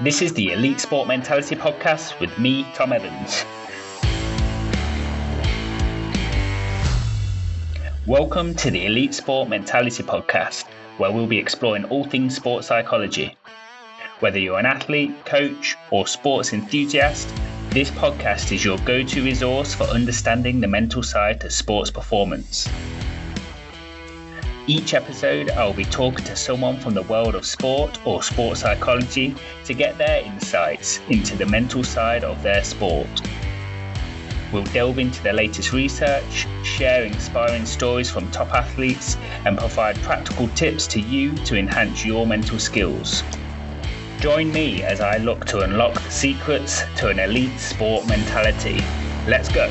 This is the Elite Sport Mentality Podcast with me, Tom Evans. Welcome to the Elite Sport Mentality Podcast, where we'll be exploring all things sports psychology. Whether you're an athlete, coach, or sports enthusiast, this podcast is your go-to resource for understanding the mental side to sports performance. Each episode, I'll be talking to someone from the world of sport or sports psychology to get their insights into the mental side of their sport. We'll delve into the latest research, share inspiring stories from top athletes, and provide practical tips to you to enhance your mental skills. Join me as I look to unlock the secrets to an elite sport mentality. Let's go.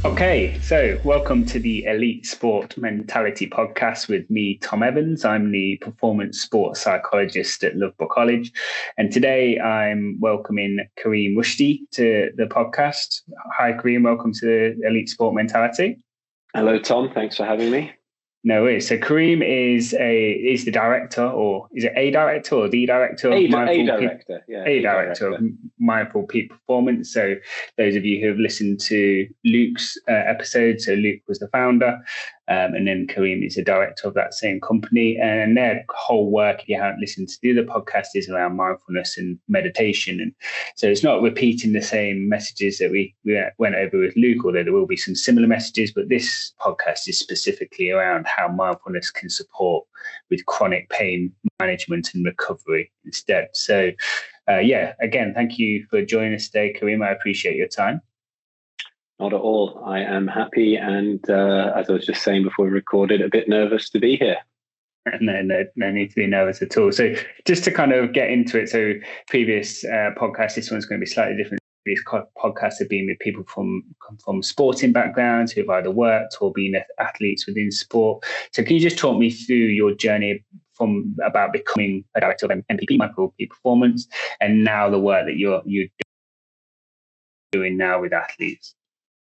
Okay, so welcome to the Elite Sport Mentality Podcast with me, Tom Evans. I'm the performance sports psychologist at Loughborough College. And today I'm welcoming Karim Rushdy to the podcast. Hi, Karim. Welcome to the Elite Sport Mentality. Hello, Tom. Thanks for having me. No worries. So Karim is the director, or is it a director or the director of Mindful of Mindful Peak Performance. So those of you who have listened to Luke's episode, so Luke was the founder, and then Karim is the director of that same company. And their whole work, if you haven't listened to the podcast, is around mindfulness and meditation. And so it's not repeating the same messages that we went over with Luke, although there will be some similar messages. But this podcast is specifically around how mindfulness can support with chronic pain management and recovery instead. So, again, thank you for joining us today, Karim. I appreciate your time. Not at all. I am happy, and as I was just saying before we recorded, a bit nervous to be here. No need to be nervous at all. So just to kind of get into it, so previous podcast, this one's going to be slightly different. These podcasts have been with people from sporting backgrounds who've either worked or been athletes within sport. So can you just talk me through your journey from about becoming a director of MPP, Mindful Peak Performance, and now the work that you're doing now with athletes?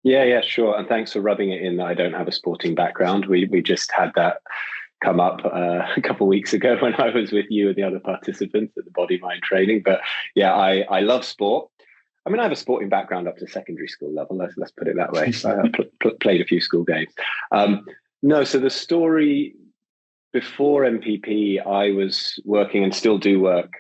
Yeah, sure. And thanks for rubbing it in that I don't have a sporting background. We just had that come up a couple of weeks ago when I was with you and the other participants at the Body Mind Training. But yeah, I love sport. I mean, I have a sporting background up to secondary school level. Let's put it that way. I played a few school games. So the story before MPP, I was working and still do work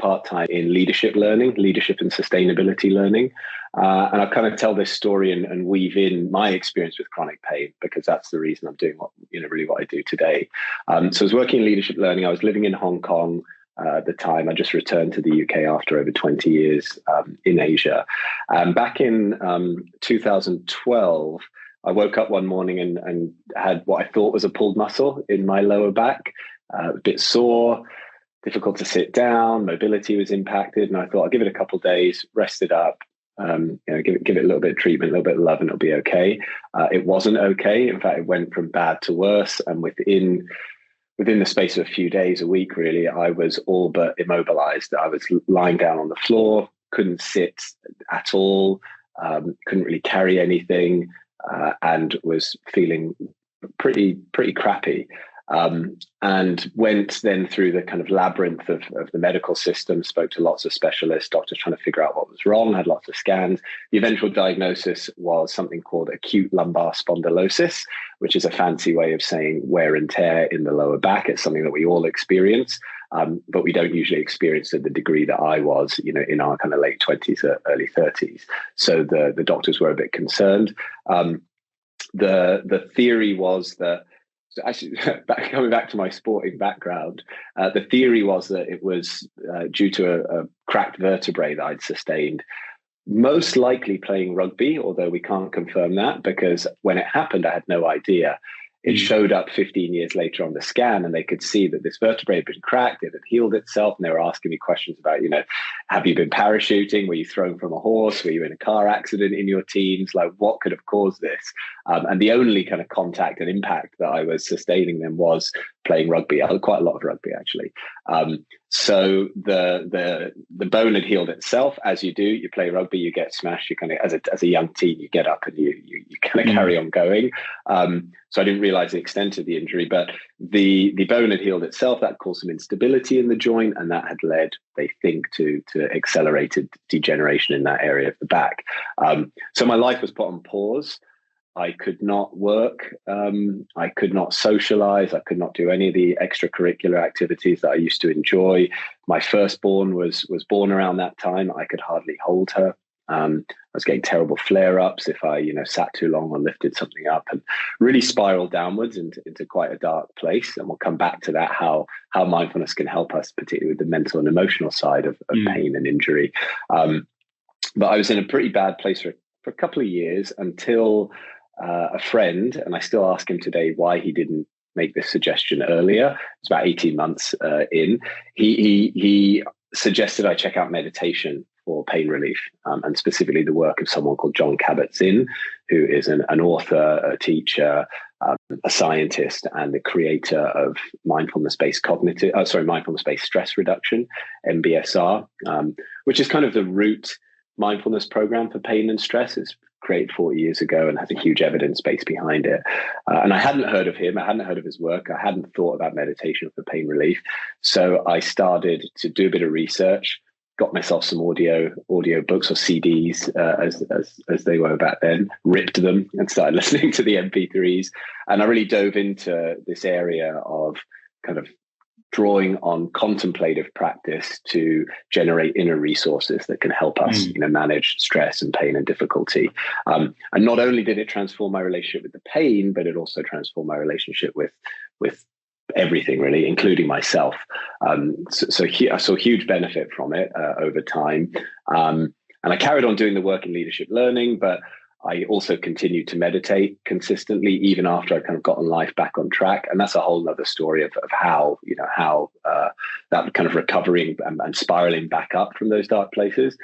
part-time in leadership learning, leadership and sustainability learning. And I kind of tell this story and weave in my experience with chronic pain, because that's the reason I'm doing what I do today. So I was working in leadership learning. I was living in Hong Kong at the time. I just returned to the UK after over 20 years in Asia. Back in 2012, I woke up one morning and had what I thought was a pulled muscle in my lower back, a bit sore, difficult to sit down, mobility was impacted. And I thought I'll give it a couple of days, rest it up, give it a little bit of treatment, a little bit of love, and it'll be okay. It wasn't okay. In fact, it went from bad to worse. And within the space of a few days, a week, really, I was all but immobilized. I was lying down on the floor, couldn't sit at all, couldn't really carry anything, and was feeling pretty crappy. And went then through the kind of labyrinth of the medical system, spoke to lots of specialists, doctors trying to figure out what was wrong, had lots of scans. The eventual diagnosis was something called acute lumbar spondylosis, which is a fancy way of saying wear and tear in the lower back. It's something that we all experience, but we don't usually experience at the degree that I was, in our kind of late 20s, early 30s. So the doctors were a bit concerned. The theory was that, so actually, coming back to my sporting background, the theory was that it was due to a cracked vertebrae that I'd sustained, most likely playing rugby, although we can't confirm that because when it happened, I had no idea. It showed up 15 years later on the scan, and they could see that this vertebrae had been cracked, it had healed itself, and they were asking me questions about, have you been parachuting? Were you thrown from a horse? Were you in a car accident in your teens? Like, what could have caused this? And the only kind of contact and impact that I was sustaining then was playing rugby. I had quite a lot of rugby, actually. So the bone had healed itself. As you do, you play rugby, you get smashed. You kind of, as a young teen, you get up and you kind of carry on going. So I didn't realize the extent of the injury, but the bone had healed itself. That caused some instability in the joint, and that had led, they think, to accelerated degeneration in that area of the back. So my life was put on pause. I could not work. I could not socialize. I could not do any of the extracurricular activities that I used to enjoy. My firstborn was born around that time. I could hardly hold her. I was getting terrible flare-ups if I, sat too long or lifted something up, and really spiraled downwards into quite a dark place. And we'll come back to that, how mindfulness can help us, particularly with the mental and emotional side of pain and injury. But I was in a pretty bad place for a couple of years until a friend, and I still ask him today why he didn't make this suggestion earlier. It's about 18 months in. He suggested I check out meditation for pain relief, and specifically the work of someone called John Kabat-Zinn, who is an author, a teacher, a scientist, and the creator of mindfulness-based stress reduction, MBSR, which is kind of the root mindfulness program for pain and stress. It's created 40 years ago and has a huge evidence base behind it. And I hadn't heard of him. I hadn't heard of his work. I hadn't thought about meditation for pain relief. So I started to do a bit of research, got myself some audio books or CDs as they were back then, ripped them and started listening to the MP3s. And I really dove into this area of kind of drawing on contemplative practice to generate inner resources that can help us, manage stress and pain and difficulty. And not only did it transform my relationship with the pain, but it also transformed my relationship with everything, really, including myself. So I saw huge benefit from it over time. And I carried on doing the work in leadership learning, but I also continued to meditate consistently, even after I kind of gotten life back on track. And that's a whole other story of how that kind of recovering and spiraling back up from those dark places.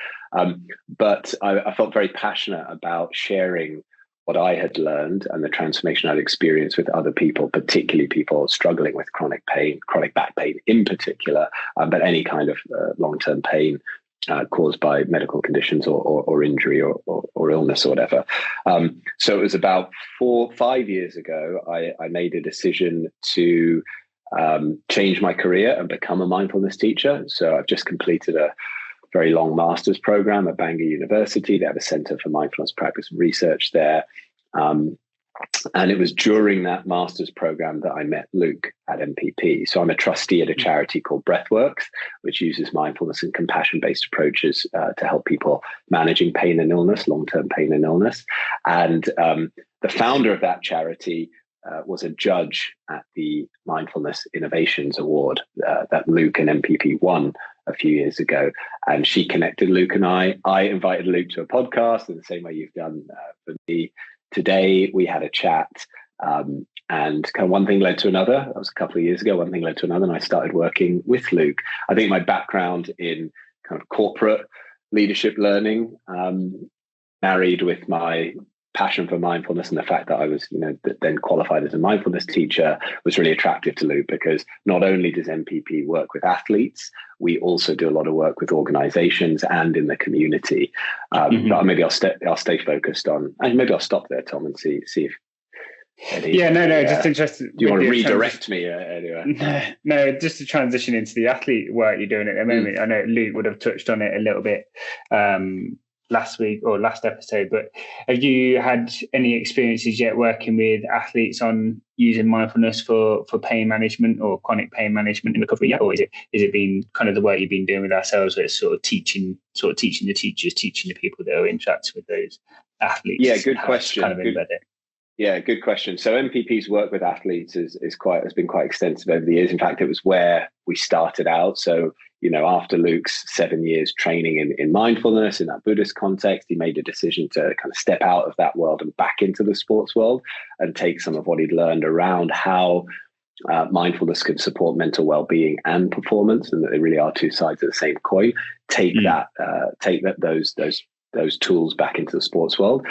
But I felt very passionate about sharing what I had learned and the transformation I'd experienced with other people, particularly people struggling with chronic pain, chronic back pain in particular, but any kind of long-term pain caused by medical conditions or injury or illness or whatever. So it was about 5 years ago, I made a decision to change my career and become a mindfulness teacher. So I've just completed a very long master's program at Bangor University. They have a Center for Mindfulness Practice and Research there. And it was during that master's program that I met Luke at MPP. So I'm a trustee at a charity called Breathworks, which uses mindfulness and compassion-based approaches to help people managing pain and illness, long-term pain and illness. And the founder of that charity was a judge at the Mindfulness Innovations Award that Luke and MPP won a few years ago. And she connected Luke and I. I invited Luke to a podcast in the same way you've done for me. Today, we had a chat, and kind of one thing led to another. That was a couple of years ago. One thing led to another, and I started working with Luke. I think my background in kind of corporate leadership learning, married with my passion for mindfulness and the fact that I was, then qualified as a mindfulness teacher, was really attractive to Luke, because not only does MPP work with athletes, we also do a lot of work with organizations and in the community. But maybe I'll stay focused on, and maybe I'll stop there, Tom, and see if Eddie, just interested. Do you want to redirect me anyway? No, just to transition into the athlete work you're doing at the moment. I know Luke would have touched on it a little bit last week or last episode, but have you had any experiences yet working with athletes on using mindfulness for pain management or chronic pain management and recovery yet? Or is it been kind of the work you've been doing with ourselves, where it's sort of teaching the teachers, teaching the people that are interacting with those athletes? Yeah, good question. Kind of embed it. Yeah, good question. So MPP's work with athletes has been quite extensive over the years. In fact, it was where we started out. So, after Luke's 7 years training in mindfulness in that Buddhist context, he made a decision to kind of step out of that world and back into the sports world and take some of what he'd learned around how mindfulness can support mental well-being and performance, and that they really are two sides of the same coin. Take those tools back into the sports world.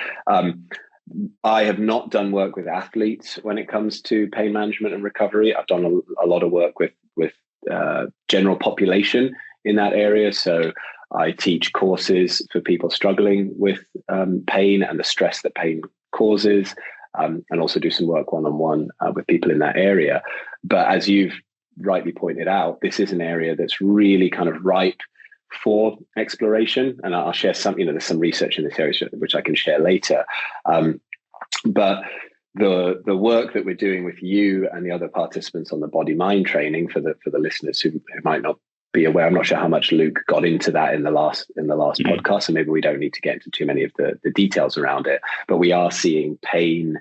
I have not done work with athletes when it comes to pain management and recovery. I've done a lot of work with general population in that area. So I teach courses for people struggling with pain and the stress that pain causes, and also do some work one-on-one with people in that area. But as you've rightly pointed out, this is an area that's really kind of ripe for exploration. And I'll share some, there's some research in this area which I can share later. But the work that we're doing with you and the other participants on the body-mind training, for the listeners who might not be aware, I'm not sure how much Luke got into that in the last podcast, so maybe we don't need to get into too many of the details around it. But we are seeing pain,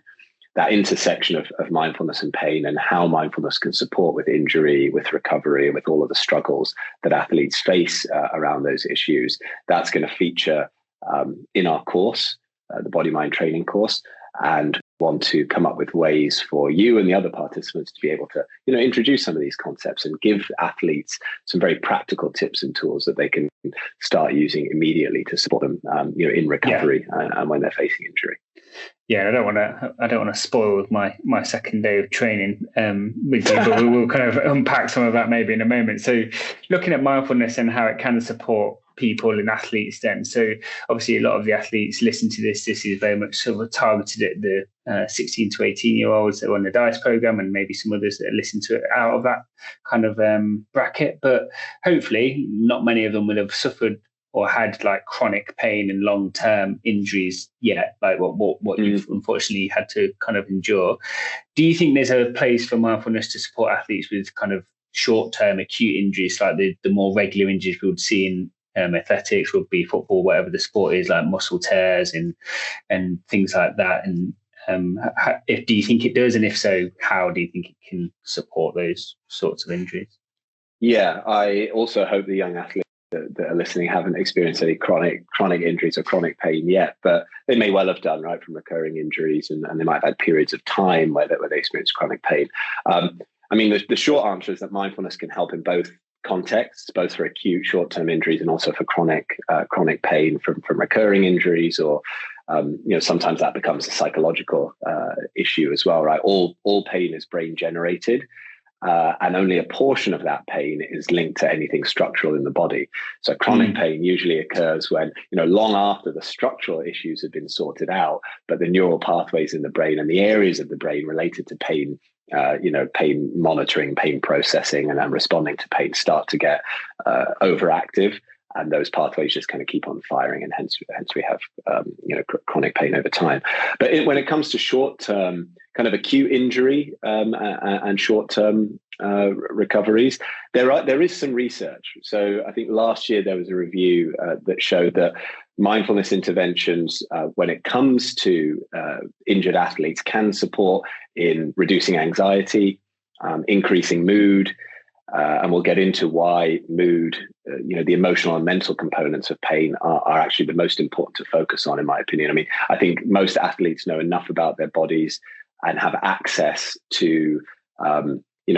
that intersection of mindfulness and pain, and how mindfulness can support with injury, with recovery, and with all of the struggles that athletes face around those issues. That's going to feature in our course, the body-mind training course, and want to come up with ways for you and the other participants to be able to, introduce some of these concepts and give athletes some very practical tips and tools that they can start using immediately to support them, in recovery and when they're facing injury. Yeah, I don't want to spoil my second day of training with you, but we'll kind of unpack some of that maybe in a moment. So, looking at mindfulness and how it can support people and athletes then. So obviously a lot of the athletes listen to this. This is very much sort of targeted at the 16 to 18 year olds that are on the DICE program, and maybe some others that listen to it out of that kind of bracket. But hopefully not many of them will have suffered or had like chronic pain and long-term injuries yet, like what you've unfortunately had to kind of endure. Do you think there's a place for mindfulness to support athletes with kind of short-term acute injuries, like the more regular injuries we would see in athletics, rugby, football, whatever the sport is, like muscle tears and things like that? And do you think it does? And if so, how do you think it can support those sorts of injuries? Yeah, I also hope the young athletes that are listening haven't experienced any chronic injuries or chronic pain yet, but they may well have done, right, from recurring injuries, and they might have had periods of time where they experience chronic pain. I mean, the short answer is that mindfulness can help in both contexts, both for acute short-term injuries and also for chronic pain from recurring injuries, or sometimes that becomes a psychological issue as well, right? All pain is brain generated. And only a portion of that pain is linked to anything structural in the body. So chronic pain usually occurs when, long after the structural issues have been sorted out, but the neural pathways in the brain and the areas of the brain related to pain, pain monitoring, pain processing, and responding to pain start to get overactive. And those pathways just kind of keep on firing, and hence we have chronic pain over time. But when it comes to short-term kind of acute injury and short-term recoveries, there is some research. So I think last year there was a review that showed that mindfulness interventions, when it comes to injured athletes, can support in reducing anxiety, increasing mood. And we'll get into why mood, the emotional and mental components of pain are actually the most important to focus on, in my opinion. I mean, I think most athletes know enough about their bodies and have access to,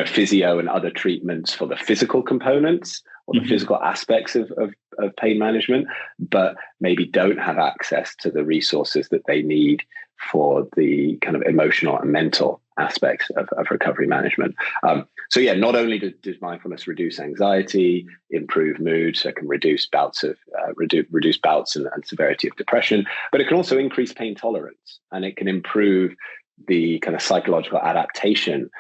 physio and other treatments for the physical components or the physical aspects of pain management, but maybe don't have access to the resources that they need for the kind of emotional and mental aspects of recovery management. So not only does mindfulness reduce anxiety, improve mood, so it can reduce bouts of reduce bouts and severity of depression, but it can also increase pain tolerance, and it can improve the kind of psychological adaptation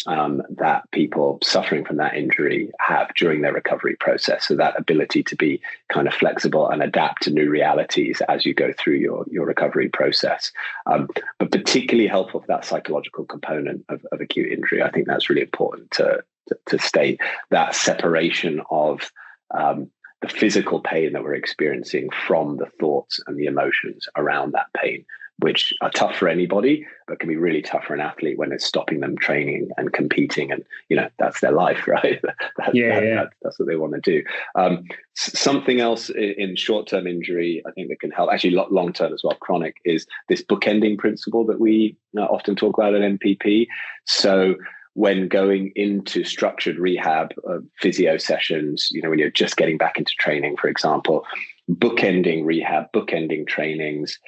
that people suffering from that injury have during their recovery process. So that ability to be kind of flexible and adapt to new realities as you go through your recovery process. But particularly helpful for that psychological component of acute injury. I think that's really important to state, that separation of the physical pain that we're experiencing from the thoughts and the emotions around that pain, which are tough for anybody, but can be really tough for an athlete when it's stopping them training and competing. And, that's their life, right? That's what they want to do. Something else in short-term injury, I think that can help, actually long-term as well, chronic, is this bookending principle that we often talk about at MPP. So when going into structured rehab physio sessions, when you're just getting back into training, for example, bookending rehab, bookending trainings,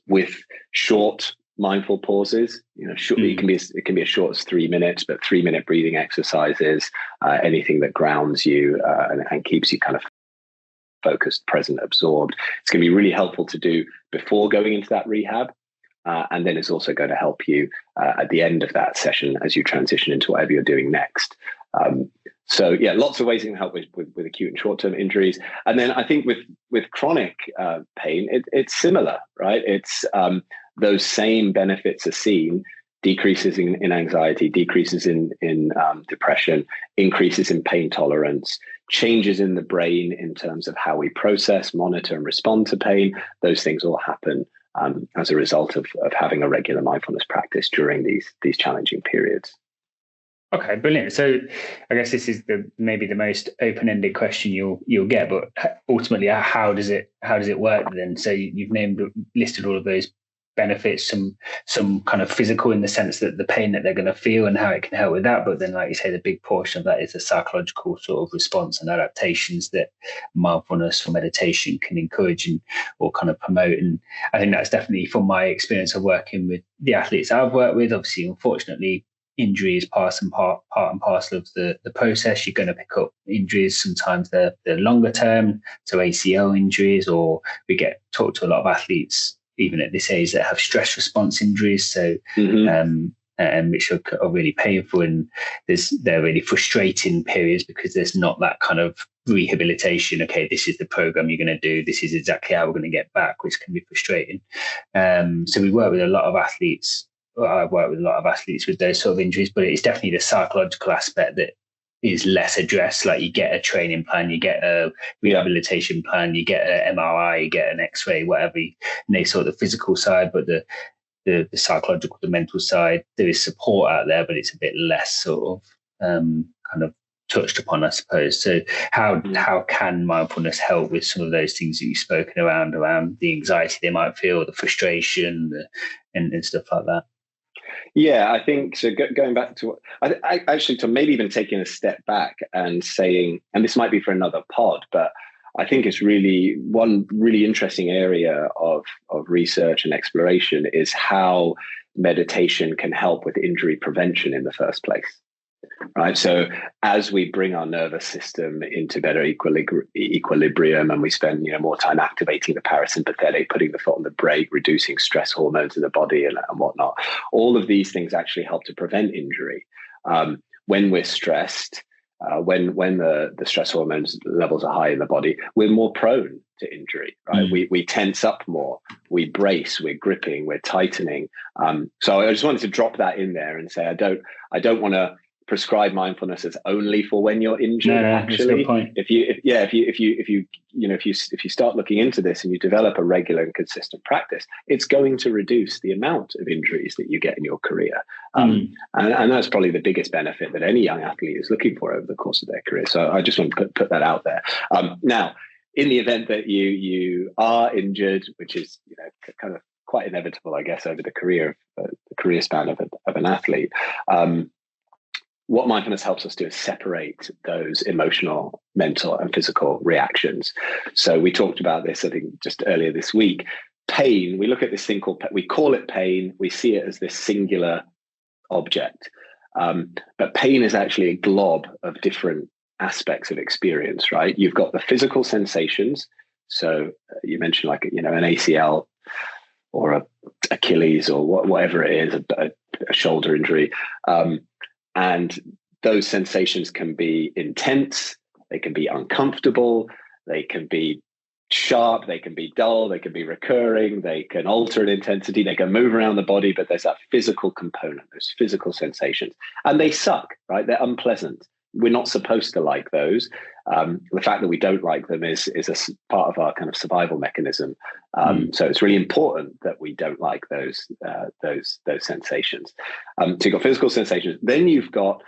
with short mindful pauses. It can be as short as 3 minutes, but 3-minute breathing exercises, anything that grounds you and keeps you kind of focused, present, absorbed. It's going to be really helpful to do before going into that rehab. And then it's also going to help you at the end of that session as you transition into whatever you're doing next. So yeah, lots of ways it can help with acute and short-term injuries. And then I think with chronic pain, it's similar, right? It's those same benefits are seen: decreases in anxiety, decreases in depression, increases in pain tolerance, changes in the brain in terms of how we process, monitor, and respond to pain. Those things all happen as a result of having a regular mindfulness practice during these challenging periods. Okay, brilliant. So I guess this is maybe the most open-ended question you'll get, but ultimately, how does it work then? So you've listed all of those benefits, some kind of physical in the sense that the pain that they're going to feel and how it can help with that. But then, like you say, the big portion of that is the psychological sort of response and adaptations that mindfulness or meditation can encourage or kind of promote. And I think that's definitely from my experience of working with the athletes I've worked with. Obviously, unfortunately, injury is part and parcel of the process. You're going to pick up injuries. Sometimes they're longer term, so ACL injuries, or we get talked to a lot of athletes even at this age that have stress response injuries. So, and which are really painful, and they're really frustrating periods because there's not that kind of rehabilitation. Okay, this is the program you're going to do. This is exactly how we're going to get back, which can be frustrating. So we work with a lot of athletes. I've worked with a lot of athletes with those sort of injuries, but it's definitely the psychological aspect that is less addressed. Like you get a training plan, you get a rehabilitation plan, you get an MRI, you get an X-ray, whatever, and they sort of the physical side, but the psychological, the mental side, there is support out there, but it's a bit less sort of kind of touched upon, I suppose. So how can mindfulness help with some of those things that you've spoken around the anxiety they might feel, the frustration, and stuff like that? Yeah, I think so. Going back to what I actually, to maybe even taking a step back and saying, and this might be for another pod, but I think it's really one really interesting area of research and exploration is how meditation can help with injury prevention in the first place. Right. So as we bring our nervous system into better equilibrium and we spend more time activating the parasympathetic, putting the foot on the brake, reducing stress hormones in the body and whatnot, all of these things actually help to prevent injury. When we're stressed, when the stress hormones levels are high in the body, we're more prone to injury. Right. We tense up more, we brace, we're gripping, we're tightening. So I just wanted to drop that in there and say I don't want to prescribe mindfulness as only for when you're injured. No, actually, point. if you start looking into this and you develop a regular and consistent practice, it's going to reduce the amount of injuries that you get in your career. And that's probably the biggest benefit that any young athlete is looking for over the course of their career. So I just want to put that out there. Now, in the event that you are injured, which is kind of quite inevitable, I guess, over the career span of an athlete. What mindfulness helps us do is separate those emotional, mental, and physical reactions. So we talked about this, I think, just earlier this week. Pain, we look at this thing we call it pain. We see it as this singular object. But pain is actually a glob of different aspects of experience, right? You've got the physical sensations. So you mentioned like, an ACL or a Achilles or whatever it is, a shoulder injury. And those sensations can be intense, they can be uncomfortable, they can be sharp, they can be dull, they can be recurring, they can alter in intensity, they can move around the body, but there's that physical component, those physical sensations. And they suck, right? They're unpleasant. We're not supposed to like those. The fact that we don't like them is a part of our kind of survival mechanism. So it's really important that we don't like those sensations. So you've got physical sensations. Then you've got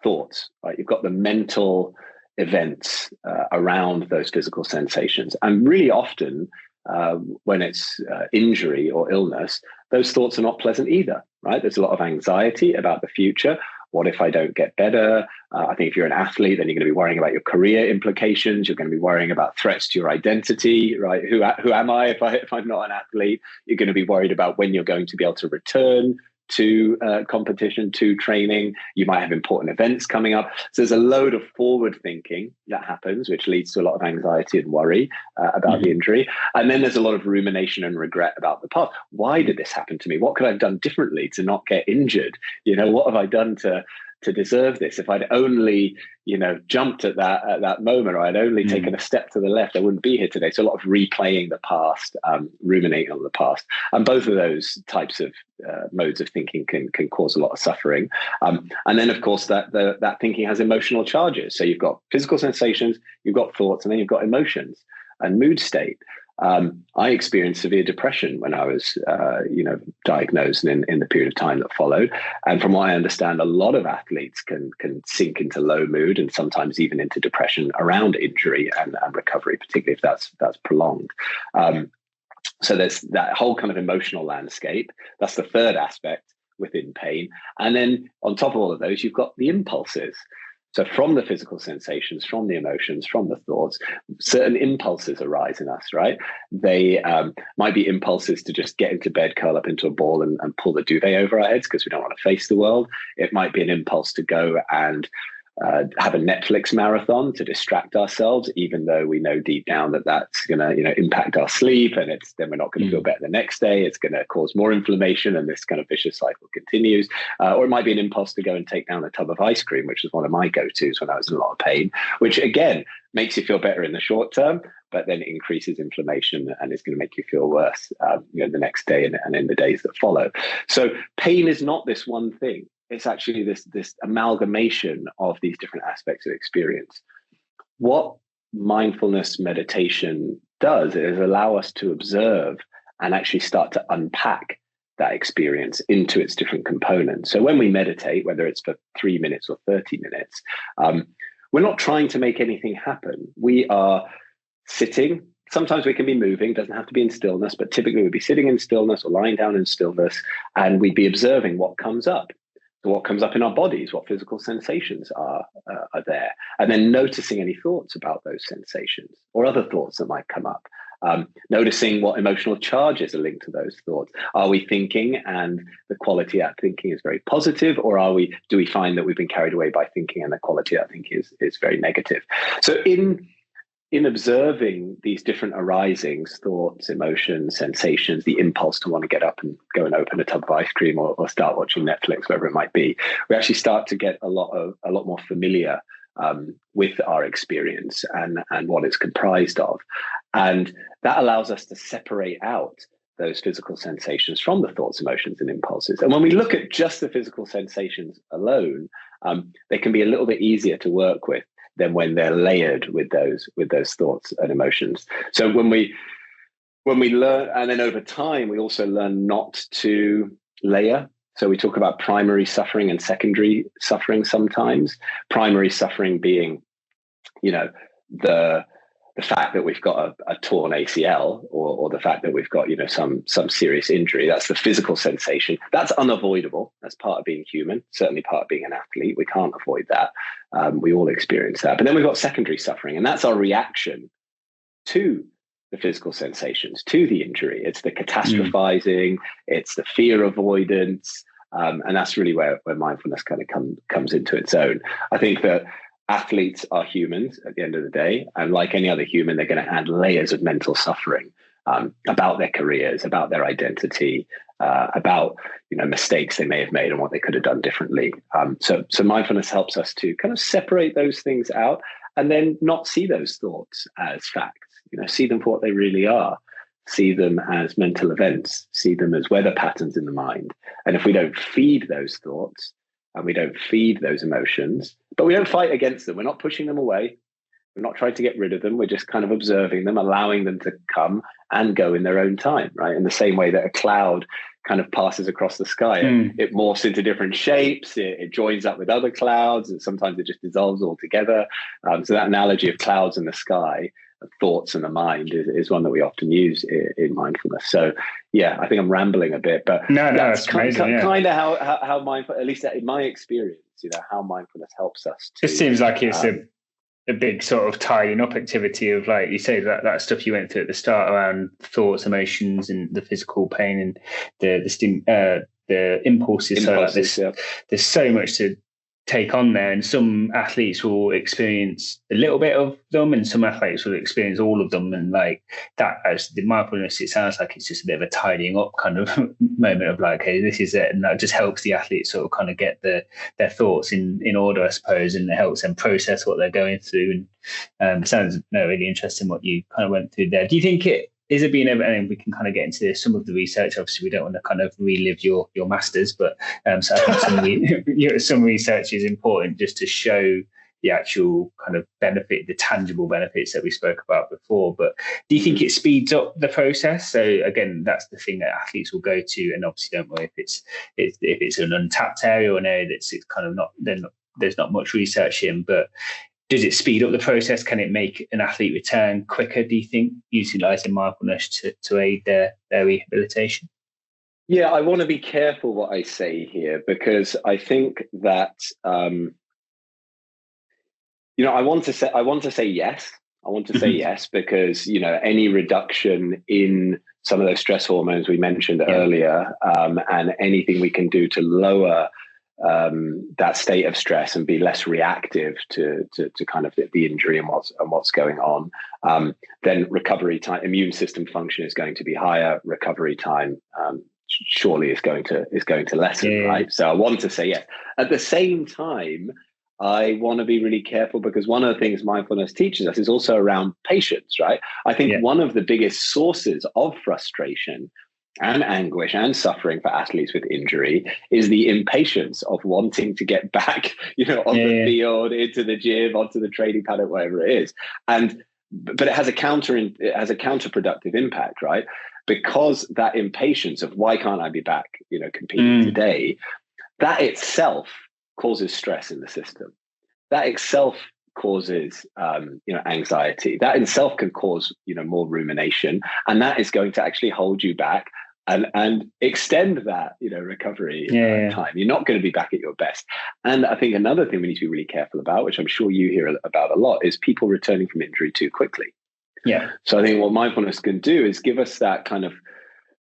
thoughts, right? You've got the mental events around those physical sensations. And really often when it's injury or illness, those thoughts are not pleasant either, right? There's a lot of anxiety about the future. What if I don't get better? I think if you're an athlete, then you're going to be worrying about your career implications. You're going to be worrying about threats to your identity, right? Who am I if I'm not an athlete? You're going to be worried about when you're going to be able to return to competition, to training. You might have important events coming up. So there's a load of forward thinking that happens, which leads to a lot of anxiety and worry about the injury. And then there's a lot of rumination and regret about the past. Why did this happen to me? What could I have done differently to not get injured? What have I done to deserve this? If I'd only, jumped at that moment, or I'd only taken a step to the left, I wouldn't be here today. So a lot of replaying the past, ruminating on the past. And both of those types of modes of thinking can cause a lot of suffering. And then, of course, that thinking has emotional charges. So you've got physical sensations, you've got thoughts, and then you've got emotions and mood state. I experienced severe depression when I was, diagnosed in the period of time that followed. And from what I understand, a lot of athletes can sink into low mood and sometimes even into depression around injury and recovery, particularly if that's prolonged. So there's that whole kind of emotional landscape. That's the third aspect within pain. And then on top of all of those, you've got the impulses. So from the physical sensations, from the emotions, from the thoughts, certain impulses arise in us, right? They might be impulses to just get into bed, curl up into a ball and pull the duvet over our heads because we don't want to face the world. It might be an impulse to go and have a Netflix marathon to distract ourselves, even though we know deep down that that's going to, impact our sleep, and then we're not going to feel better the next day. It's going to cause more inflammation, and this kind of vicious cycle continues. Or it might be an impulse to go and take down a tub of ice cream, which was one of my go-tos when I was in a lot of pain, which again makes you feel better in the short term, but then increases inflammation and is going to make you feel worse, the next day and in the days that follow. So pain is not this one thing. It's actually this amalgamation of these different aspects of experience. What mindfulness meditation does is allow us to observe and actually start to unpack that experience into its different components. So when we meditate, whether it's for 3 minutes or 30 minutes, we're not trying to make anything happen. We are sitting. Sometimes we can be moving, doesn't have to be in stillness, but typically we'd be sitting in stillness or lying down in stillness, and we'd be observing what comes up. So what comes up in our bodies, what physical sensations are there, and then noticing any thoughts about those sensations or other thoughts that might come up. Noticing what emotional charges are linked to those thoughts. Are we thinking and the quality of that thinking is very positive, or do we find that we've been carried away by thinking and the quality of that thinking is very negative? So in observing these different arisings, thoughts, emotions, sensations, the impulse to want to get up and go and open a tub of ice cream or start watching Netflix, whatever it might be, we actually start to get a lot more familiar with our experience and what it's comprised of. And that allows us to separate out those physical sensations from the thoughts, emotions, and impulses. And when we look at just the physical sensations alone, they can be a little bit easier to work with than when they're layered with those thoughts and emotions. So when we learn, and then over time, we also learn not to layer. So we talk about primary suffering and secondary suffering sometimes. Primary suffering being, the fact that we've got a torn ACL or the fact that we've got, some serious injury. That's the physical sensation. That's unavoidable. That's part of being human, certainly part of being an athlete. We can't avoid that. We all experience that. But then we've got secondary suffering, and that's our reaction to the physical sensations, to the injury. It's the catastrophizing, it's the fear avoidance, and that's really where mindfulness kind of comes into its own. I think that athletes are humans at the end of the day, and like any other human, they're going to add layers of mental suffering about their careers, about their identity, about mistakes they may have made and what they could have done differently. So mindfulness helps us to kind of separate those things out and then not see those thoughts as facts. See them for what they really are. See them as mental events. See them as weather patterns in the mind. And if we don't feed those thoughts and we don't feed those emotions, but we don't fight against them, we're not pushing them away, we're not trying to get rid of them, we're just kind of observing them, allowing them to come and go in their own time, right? In the same way that a cloud kind of passes across the sky. It morphs into different shapes, it joins up with other clouds, and sometimes it just dissolves altogether. So that analogy of clouds in the sky, thoughts and the mind is one that we often use in mindfulness. So yeah, I think I'm rambling a bit, but that's amazing. Kind of how mindfulness, at least in my experience, how mindfulness helps us to. It seems like it's a big sort of tidying up activity of, like you say, that stuff you went through at the start around thoughts, emotions, and the physical pain and the impulses. So like there's so much to take on there, and some athletes will experience a little bit of them and some athletes will experience all of them, and like that, as the mindfulness, it sounds like it's just a bit of a tidying up kind of moment of like, hey, this is it, and that just helps the athletes sort of kind of get their thoughts in order, I suppose, and it helps them process what they're going through. And sounds really interesting what you kind of went through there. Do you think is it being ever, and we can kind of get into some of the research, obviously we don't want to kind of relive your masters, but so I think some research is important just to show the actual kind of benefit, the tangible benefits that we spoke about before. But do you think it speeds up the process? So again, that's the thing that athletes will go to, and obviously don't worry if it's an untapped area or an area that's kind of there's not much research in, but does it speed up the process? Can it make an athlete return quicker, do you think, utilising mindfulness to aid their rehabilitation? Yeah, I want to be careful what I say here, because I think that I want to say yes. I want to say yes, because any reduction in some of those stress hormones we mentioned earlier, and anything we can do to lower that state of stress and be less reactive to kind of the injury and what's going on, then recovery time, immune system function is going to be higher. Recovery time surely is going to lessen, right? So I want to say yes. At the same time, I want to be really careful, because one of the things mindfulness teaches us is also around patience, right? I think one of the biggest sources of frustration and anguish and suffering for athletes with injury is the impatience of wanting to get back, on the field, into the gym, onto the training paddock, whatever it is. But it has a counterproductive impact, right? Because that impatience of why can't I be back, competing today, that itself causes stress in the system. That itself causes anxiety. That itself can cause more rumination, and that is going to actually hold you back and extend that recovery time. You're not going to be back at your best. And I think another thing we need to be really careful about, which I'm sure you hear about a lot, is people returning from injury too quickly. So I think what mindfulness can do is give us that kind of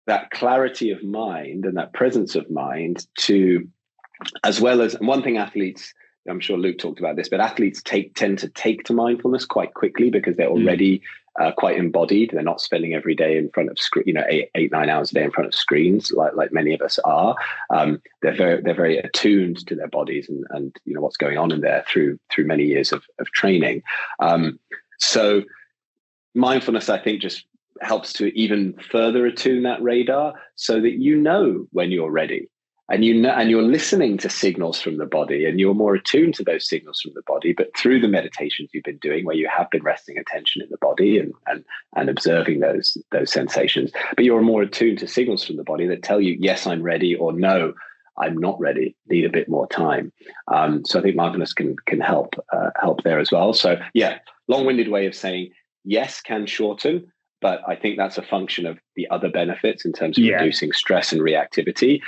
that clarity of mind and that presence of mind to, as well as, and one thing athletes, I'm sure Luke talked about this, but athletes tend to take to mindfulness quite quickly because they're already quite embodied. They're not spending every day in front of screen, 8-9 hours a day in front of screens like many of us are. They're very attuned to their bodies and what's going on in there through many years of training. So mindfulness, I think, just helps to even further attune that radar so that when you're ready. And you're listening to signals from the body, and you're more attuned to those signals from the body, but through the meditations you've been doing, where you have been resting attention in the body and observing those sensations, but you're more attuned to signals from the body that tell you, yes, I'm ready, or no, I'm not ready, need a bit more time. So I think mindfulness can help there as well. So yeah, long-winded way of saying yes can shorten, but I think that's a function of the other benefits in terms of reducing stress and reactivity.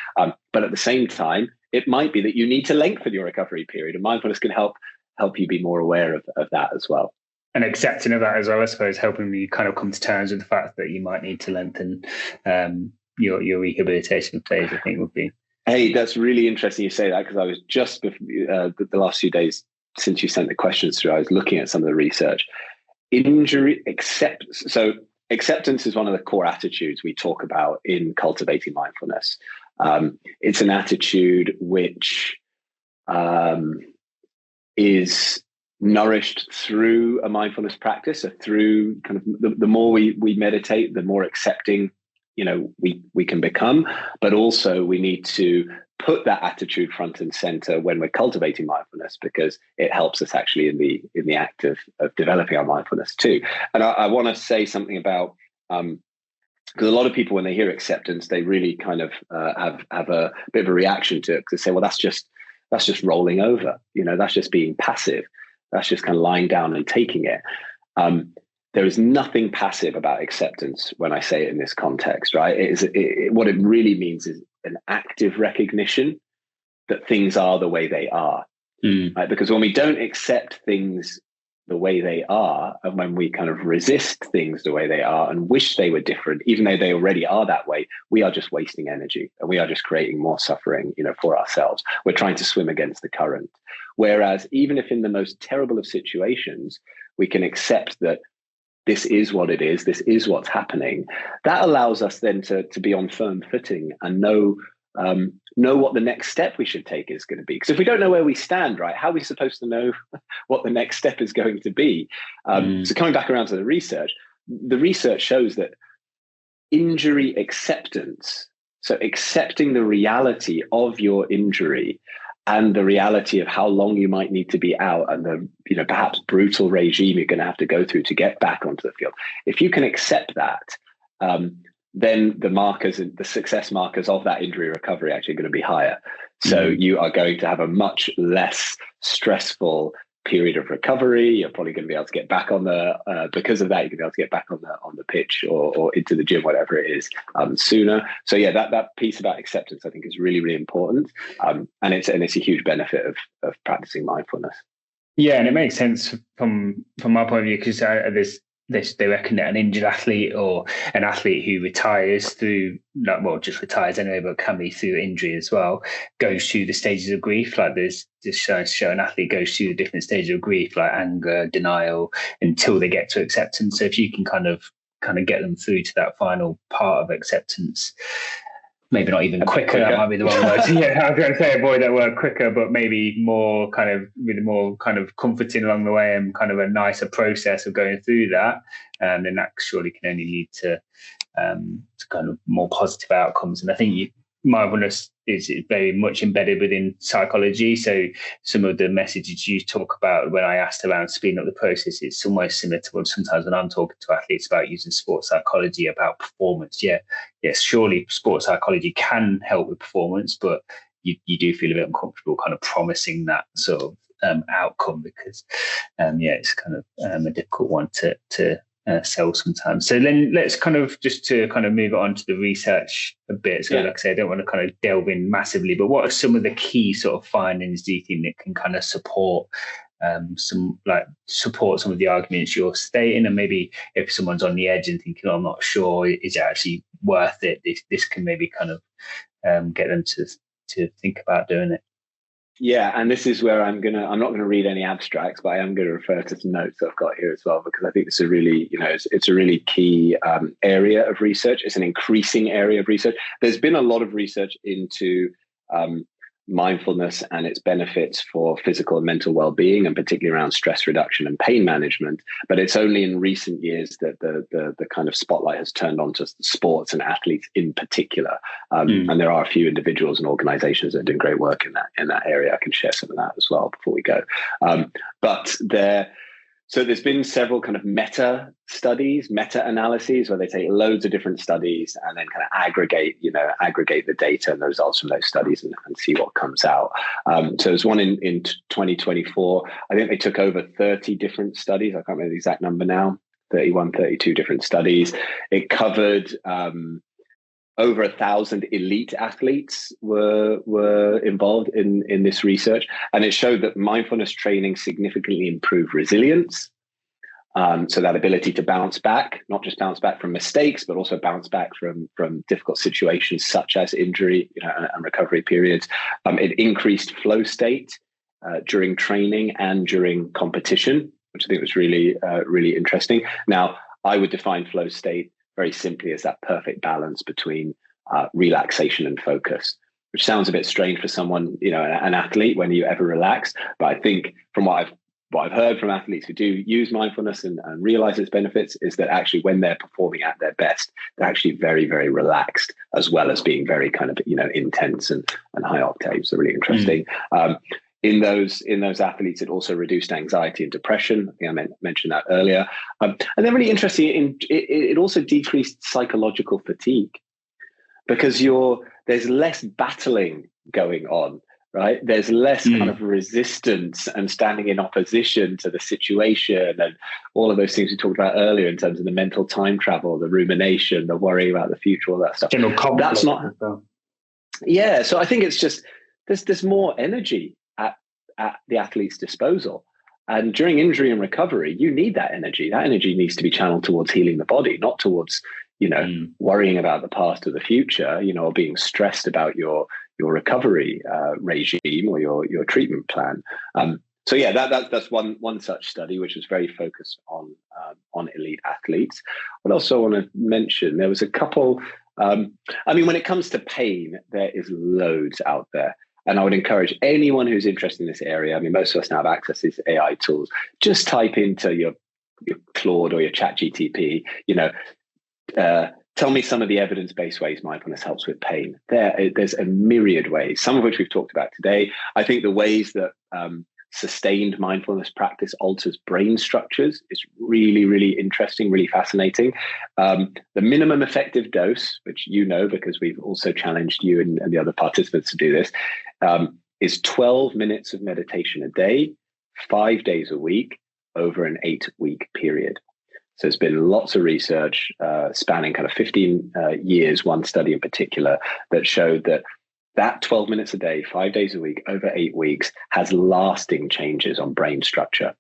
But at the same time, it might be that you need to lengthen your recovery period, and mindfulness can help you be more aware of that as well. And accepting of that as well, I suppose, helping you kind of come to terms with the fact that you might need to lengthen your rehabilitation phase, I think would be. Hey, that's really interesting you say that, because I was just the last few days since you sent the questions through, I was looking at some of the research. Acceptance is one of the core attitudes we talk about in cultivating mindfulness. It's an attitude which is nourished through a mindfulness practice, so through kind of the more we meditate, the more accepting we can become. But also we need to put that attitude front and center when we're cultivating mindfulness, because it helps us actually in the act of developing our mindfulness too. And I want to say something about because a lot of people, when they hear acceptance, they really kind of have a bit of a reaction to it, because they say, well, that's just rolling over, that's just being passive, that's just kind of lying down and taking it. there is nothing passive about acceptance when I say it in this context, right? What it really means is an active recognition that things are the way they are, right? Because when we don't accept things the way they are, and when we kind of resist things the way they are and wish they were different, even though they already are that way, we are just wasting energy and we are just creating more suffering, for ourselves. We're trying to swim against the current. Whereas even if in the most terrible of situations, we can accept that this is what it is, this is what's happening, that allows us then to be on firm footing and know what the next step we should take is going to be. Because if we don't know where we stand, right, how are we supposed to know what the next step is going to be? So coming back around to the research shows that injury acceptance, so accepting the reality of your injury and the reality of how long you might need to be out and the perhaps brutal regime you're going to have to go through to get back onto the field. If you can accept that, then the markers and the success markers of that injury recovery are actually going to be higher. So you are going to have a much less stressful period of recovery. You're probably going to be able to get back on because of that, you're going to be able to get back on the pitch or into the gym, whatever it is, sooner. So yeah, that piece about acceptance, I think, is really, really important. And it's a huge benefit of practicing mindfulness. Yeah, and it makes sense from my point of view, because they reckon that an injured athlete or an athlete who retires through, just retires anyway, but can be through injury as well, goes through the stages of grief. Like there's this show an athlete goes through the different stages of grief, like anger, denial, until they get to acceptance. So if you can kind of get them through to that final part of acceptance, maybe not even quicker, that might be the wrong word. Yeah, I was going to say avoid that word quicker, but maybe more kind of with more kind of comforting along the way and kind of a nicer process of going through that. And then that surely can only lead to kind of more positive outcomes. And I think mindfulness is very much embedded within psychology. So some of the messages you talk about when I asked around speeding up the process is somewhere similar to what sometimes when I'm talking to athletes about using sports psychology about performance. Yes, surely sports psychology can help with performance, but you do feel a bit uncomfortable kind of promising that sort of outcome because it's kind of a difficult one to sell sometimes. So then let's kind of just to kind of move on to the research a bit. So like I say, I don't want to kind of delve in massively, but what are some of the key sort of findings do you think that can kind of support some of the arguments you're stating? And maybe if someone's on the edge and thinking, I'm not sure, is it actually worth it? This can maybe kind of get them to think about doing it. Yeah, and this is where I'm not going to read any abstracts, but I am going to refer to some notes I've got here as well, because I think it's a really, it's a really key area of research. It's an increasing area of research. There's been a lot of research into mindfulness and its benefits for physical and mental well-being, and particularly around stress reduction and pain management. But it's only in recent years that the kind of spotlight has turned onto sports and athletes in particular. And there are a few individuals and organizations that are doing great work in that area. I can share some of that as well before we go. So there's been several kind of meta-analyses where they take loads of different studies and then kind of aggregate the data and the results from those studies and see what comes out. So there's one in 2024. I think they took over 30 different studies. I can't remember the exact number now, 31, 32 different studies. It covered over 1,000 elite athletes were involved in this research, and it showed that mindfulness training significantly improved resilience. So that ability to bounce back, not just bounce back from mistakes, but also bounce back from difficult situations such as injury, and recovery periods. It increased flow state during training and during competition, which I think was really, really interesting. Now, I would define flow state very simply as that perfect balance between relaxation and focus, which sounds a bit strange for someone, an athlete, when you ever relax. But I think from what I've heard from athletes who do use mindfulness and realize its benefits is that actually when they're performing at their best, they're actually very, very relaxed, as well as being very kind of, intense and high octave. So really interesting. In those athletes, it also reduced anxiety and depression. I think I mentioned that earlier. And then really interesting, it also decreased psychological fatigue, because there's less battling going on right? There's less kind of resistance and standing in opposition to the situation and all of those things we talked about earlier in terms of the mental time travel, the rumination, the worry about the future, all that stuff. That's not. Yeah, so I think it's just there's more energy at the athlete's disposal. And during injury and recovery, you need that energy. That energy needs to be channeled towards healing the body, not towards, worrying about the past or the future, or being stressed about your recovery regime or your treatment plan. So yeah, that's one such study, which was very focused on elite athletes. But also want to mention there was a couple. When it comes to pain, there is loads out there. And I would encourage anyone who's interested in this area. I mean, most of us now have access to these AI tools. Just type into your Claude or your ChatGPT, tell me some of the evidence-based ways mindfulness helps with pain. There's a myriad ways, some of which we've talked about today. I think the ways that sustained mindfulness practice alters brain structures is really, really interesting, really fascinating. The minimum effective dose, which because we've also challenged you and the other participants to do this, is 12 minutes of meditation a day, 5 days a week, over an 8-week period. So there's been lots of research spanning kind of 15 years, one study in particular, that showed that 12 minutes a day, 5 days a week, over 8 weeks has lasting changes on brain structure,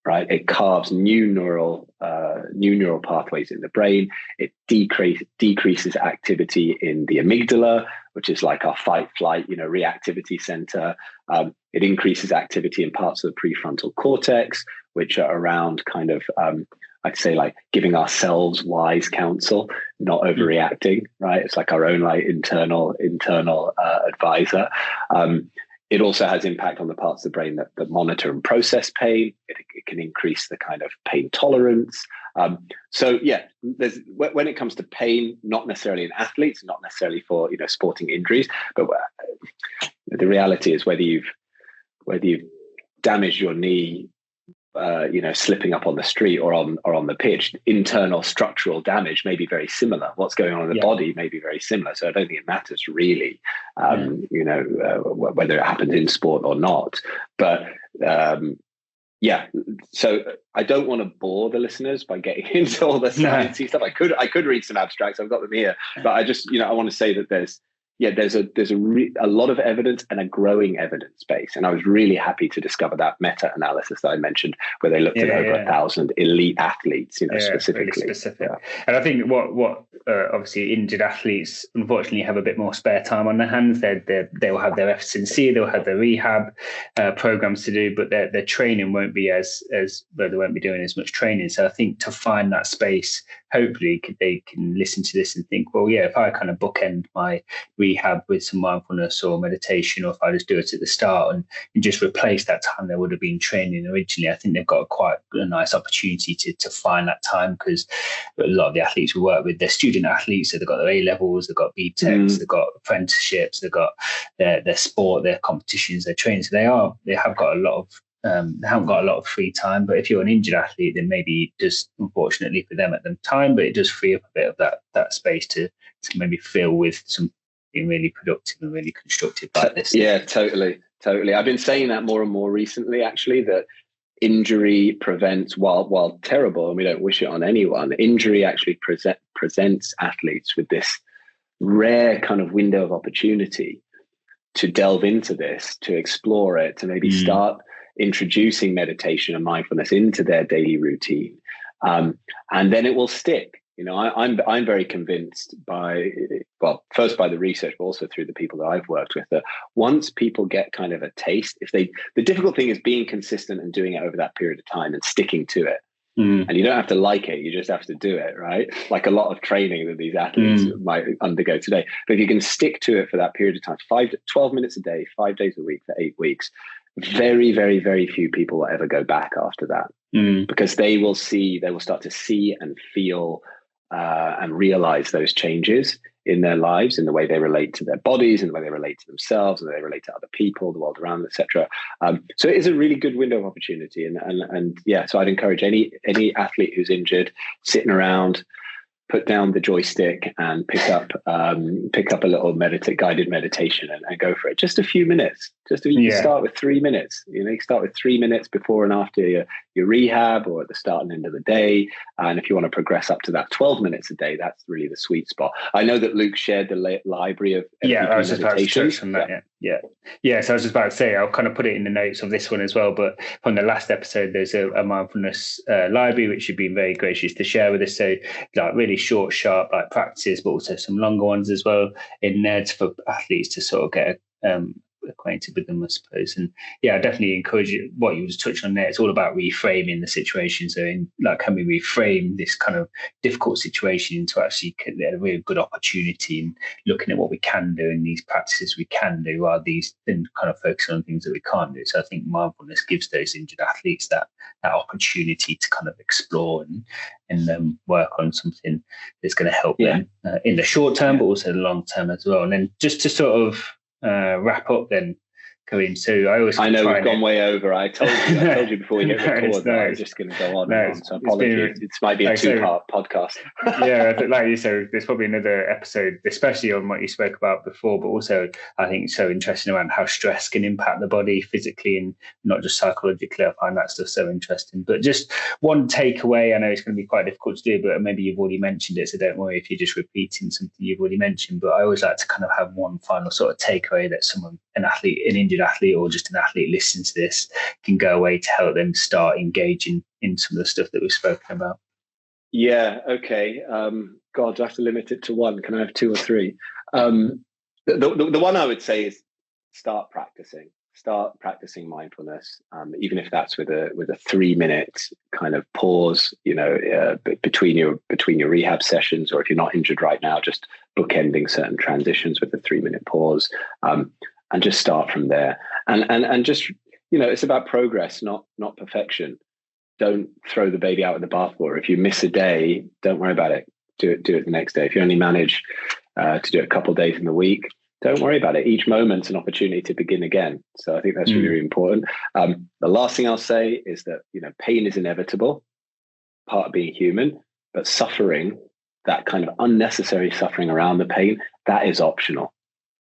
right? It carves new neural pathways in the brain. It decreases activity in the amygdala, which is like our fight, flight, reactivity center. It increases activity in parts of the prefrontal cortex, which are around kind of, I'd say, like giving ourselves wise counsel, not overreacting, right? It's like our own internal advisor. It also has impact on the parts of the brain that monitor and process pain. It can increase the kind of pain tolerance. So yeah, when it comes to pain, not necessarily in athletes, not necessarily for sporting injuries, but the reality is whether you've damaged your knee, slipping up on the street or on the pitch, internal structural damage may be very similar. What's going on in the body may be very similar. So I don't think it matters really, whether it happens in sport or not. But so I don't want to bore the listeners by getting into all the sciencey stuff. I could read some abstracts. I've got them here, but I just I want to say that there's a lot of evidence and a growing evidence base. And I was really happy to discover that meta-analysis that I mentioned, where they looked at over 1,000 elite athletes, specifically. Really specific. Yeah. And I think what obviously injured athletes unfortunately have a bit more spare time on their hands. They'll have their FSNC, they'll have their rehab programs to do, but their training won't be as they won't be doing as much training. So I think to find that space, hopefully they can listen to this and think, well, yeah, if I kind of bookend my rehab with some mindfulness or meditation, or if I just do it at the start and just replace that time they would have been training originally, I think they've got quite a nice opportunity to find that time, because a lot of the athletes we work with, they're student athletes, so they've got their A-levels, they've got BTECs, they've got apprenticeships, they've got their sport, their competitions, their training. So they have got a lot of they haven't got a lot of free time. But if you're an injured athlete, then maybe just unfortunately for them at the time, but it does free up a bit of that space to maybe fill with something really productive and really constructive like this. Yeah, totally. I've been saying that more and more recently, actually, that injury prevents, while terrible, and we don't wish it on anyone, injury actually presents athletes with this rare kind of window of opportunity to delve into this, to explore it, to maybe start introducing meditation and mindfulness into their daily routine, and then it will stick. I'm very convinced first by the research, but also through the people that I've worked with, that once people get kind of a taste, the difficult thing is being consistent and doing it over that period of time and sticking to it. And you don't have to like it, you just have to do it, right? Like a lot of training that these athletes might undergo today. But if you can stick to it for that period of time, 12 minutes a day, 5 days a week for 8 weeks, very, very, very few people will ever go back after that, because they will start to see and feel and realize those changes in their lives, in the way they relate to their bodies, in the way they relate to themselves, and the way they relate to other people, the world around them, etc. So it is a really good window of opportunity, and so I'd encourage any athlete who's injured, sitting around, put down the joystick and pick up a little guided meditation and go for it. Just a few minutes. You can start with 3 minutes. You start with 3 minutes before and after your rehab, or at the start and end of the day. And if you want to progress up to that 12 minutes a day, that's really the sweet spot. I know that Luke shared the library of I was just about to touch on that. Yeah. So I was just about to say, I'll kind of put it in the notes of this one as well. But from the last episode, there's a mindfulness library which you've been very gracious to share with us. So like really short, sharp like practices, but also some longer ones as well in there for athletes to sort of get acquainted with them, I suppose. And I definitely encourage you. What you just touched on there, it's all about reframing the situation. So can we reframe this kind of difficult situation into actually a really good opportunity, and looking at what we can do in these practices we can do, rather than kind of focusing on things that we can't do. So I think mindfulness gives those injured athletes that opportunity to kind of explore and work on something that's going to help them in the short term, but also the long term as well. And then just to sort of wrap up then, Karim. So I know we've gone way over. I told you before we hit record that I was just going to go on and on. So apologies. It might be a two-part podcast. I think, like you said, there's probably another episode, especially on what you spoke about before, but also I think it's so interesting around how stress can impact the body physically and not just psychologically. I find that stuff so interesting. But just one takeaway, I know it's going to be quite difficult to do, but maybe you've already mentioned it, so don't worry if you're just repeating something you've already mentioned. But I always like to kind of have one final sort of takeaway that an injured athlete, or just an athlete listening to this, can go away to help them start engaging in some of the stuff that we've spoken about. Okay. God, do I have to limit it to one? Can I have two or three? The one I would say is start practicing mindfulness, even if that's with a 3 minute kind of pause, between your rehab sessions, or if you're not injured right now, just bookending certain transitions with a 3 minute pause, and just start from there. And just, it's about progress, not perfection. Don't throw the baby out with the bathwater. If you miss a day, don't worry about it. Do it the next day. If you only manage to do it a couple of days in the week, don't worry about it. Each moment's an opportunity to begin again. So I think that's really, really important. The last thing I'll say is that, pain is inevitable, part of being human, but suffering, that kind of unnecessary suffering around the pain, that is optional.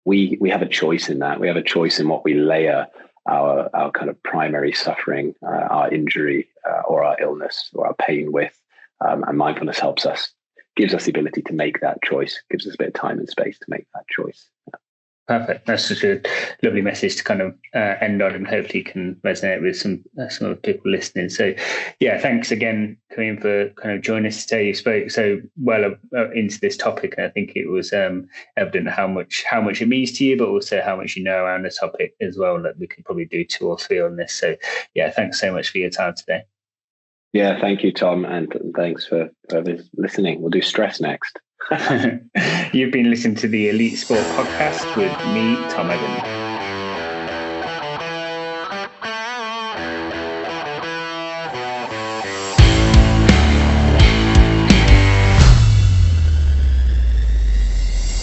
We have a choice in that. We have a choice in what we layer our kind of primary suffering, our injury, or our illness, or our pain with. And mindfulness gives us the ability to make that choice, gives us a bit of time and space to make that choice. Perfect. That's such a lovely message to kind of end on, and hopefully can resonate with some of the people listening. So, thanks again, Karim, for kind of joining us today. You spoke so well into this topic, and I think it was evident how much it means to you, but also how much you know around the topic as well. That we could probably do 2 or 3 on this. So, thanks so much for your time today. Yeah, thank you, Tom, and thanks for listening. We'll do stress next. You've been listening to the Elite Sport Podcast with me, Tom Evans.